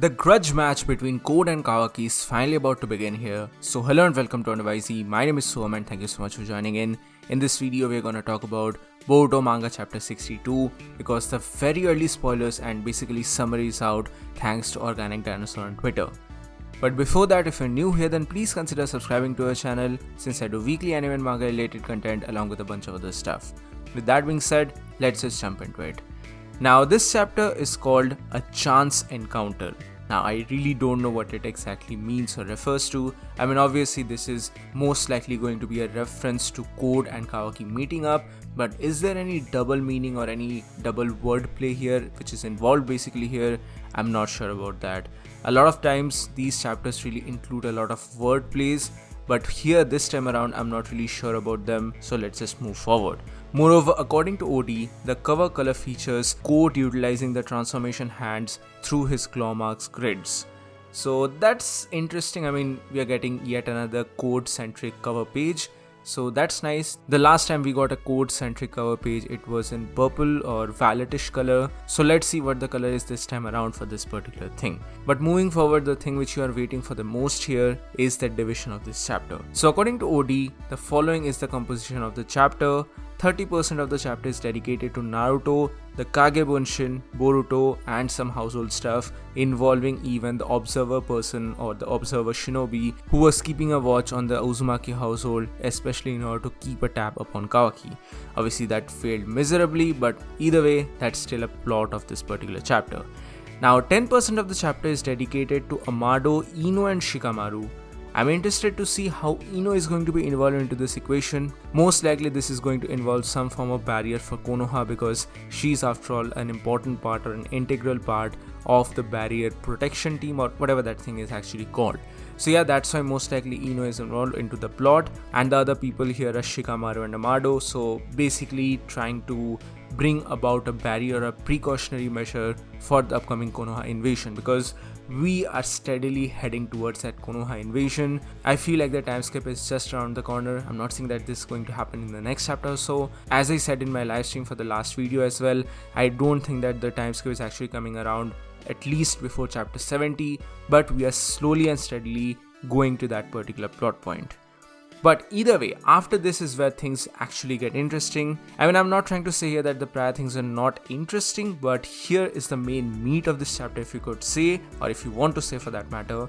The grudge match between Code and Kawaki is finally about to begin here. So hello and welcome to Onivaisi. My name is Soham and thank you so much for joining in. In this video we're gonna talk about Boruto manga chapter 62 because the very early spoilers and basically summaries out thanks to Organic Dinosaur on Twitter. But before that, if you're new here, then please consider subscribing to our channel since I do weekly anime and manga related content along with a bunch of other stuff. With that being said, let's just jump into it. Now this chapter is called A Chance Encounter. Now I really don't know what it exactly means or refers to. I mean, obviously this is most likely going to be a reference to Code and Kawaki meeting up, but is there any double meaning or any double wordplay here which is involved basically here? I'm not sure about that. A lot of times these chapters really include a lot of word plays, but here this time around I'm not really sure about them, so let's just move forward. Moreover, according to OD, the cover color features Code utilizing the transformation hands through his claw marks grids. So that's interesting. I mean, we are getting yet another Code centric cover page. So that's nice. The last time we got a Code centric cover page, it was in purple or violetish color. So let's see what the color is this time around for this particular thing. But moving forward, the thing which you are waiting for the most here is the division of this chapter. So according to OD, the following is the composition of the chapter. 30% of the chapter is dedicated to Naruto, the Kage Bunshin, Boruto, and some household stuff involving even the observer person or the observer shinobi who was keeping a watch on the Uzumaki household, especially in order to keep a tab upon Kawaki. Obviously that failed miserably, but either way, that's still a plot of this particular chapter. Now 10% of the chapter is dedicated to Amado, Ino, and Shikamaru. I'm interested to see how Ino is going to be involved into this equation. Most likely this is going to involve some form of barrier for Konoha because she's after all an important part or an integral part of the barrier protection team or whatever that thing is actually called. So yeah, that's why most likely Ino is involved into the plot, and the other people here are Shikamaru and Amado, so basically trying to bring about a barrier, a precautionary measure for the upcoming Konoha invasion, because we are steadily heading towards that Konoha invasion. I feel like the time skip is just around the corner. I'm not saying that this is going to happen in the next chapter or so. As I said in my live stream for the last video as well, I don't think that the time skip is actually coming around at least before chapter 70, but we are slowly and steadily going to that particular plot point. But either way, after this is where things actually get interesting. I mean, I'm not trying to say here that the prior things are not interesting, but here is the main meat of this chapter, if you could say, or if you want to say for that matter.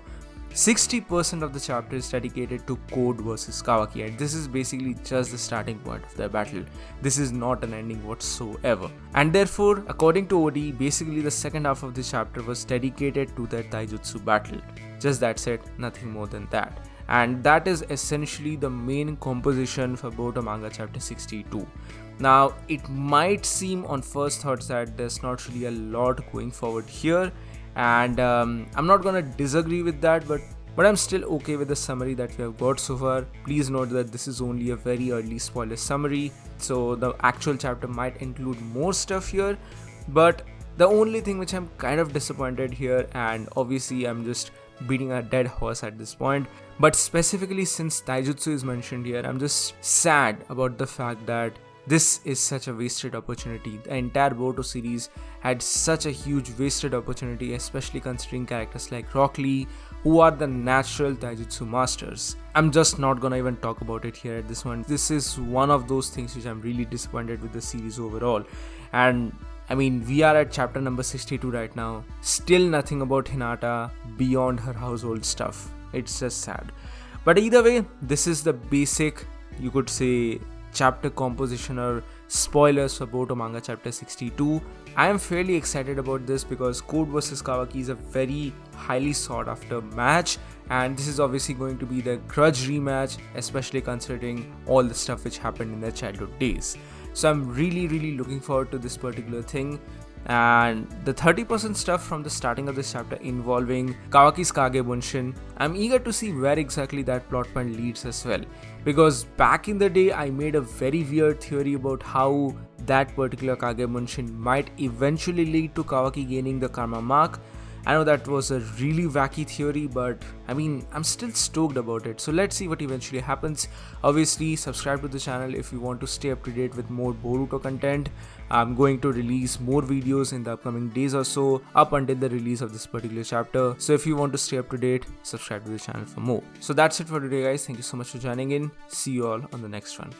60% of the chapter is dedicated to Code versus Kawaki, and this is basically just the starting point of their battle. This is not an ending whatsoever. And therefore, according to OD, basically the second half of this chapter was dedicated to their Taijutsu battle. Just that's it, nothing more than that. And that is essentially the main composition for Boruto manga chapter 62. Now, it might seem on first thoughts that there's not really a lot going forward here, and I'm not gonna disagree with that, but I'm still okay with the summary that we have got so far. Please note that this is only a very early spoiler summary, so the actual chapter might include more stuff here, but the only thing which I'm kind of disappointed here, and obviously I'm just beating a dead horse at this point, but specifically since Taijutsu is mentioned here, I'm just sad about the fact that this is such a wasted opportunity. The entire Boruto series had such a huge wasted opportunity, especially considering characters like Rock Lee, who are the natural Taijutsu masters. I'm just not gonna even talk about it here at this one. This is one of those things which I'm really disappointed with the series overall. And I mean, we are at chapter number 62 right now. Still nothing about Hinata beyond her household stuff. It's just sad. But either way, this is the basic, you could say, chapter composition or spoilers for Boruto manga chapter 62. I am fairly excited about this because Code vs Kawaki is a very highly sought after match, and this is obviously going to be the grudge rematch, especially considering all the stuff which happened in their childhood days. So I'm really looking forward to this particular thing. And the 30% stuff from the starting of this chapter involving Kawaki's Kage Bunshin, I'm eager to see where exactly that plot point leads as well, because back in the day I made a very weird theory about how that particular Kage Bunshin might eventually lead to Kawaki gaining the Karma Mark, I know that was a really wacky theory, but I mean, I'm still stoked about it. So let's see what eventually happens. Obviously, subscribe to the channel if you want to stay up to date with more Boruto content. I'm going to release more videos in the upcoming days or so, up until the release of this particular chapter. So if you want to stay up to date, subscribe to the channel for more. So that's it for today, guys. Thank you so much for joining in. See you all on the next one.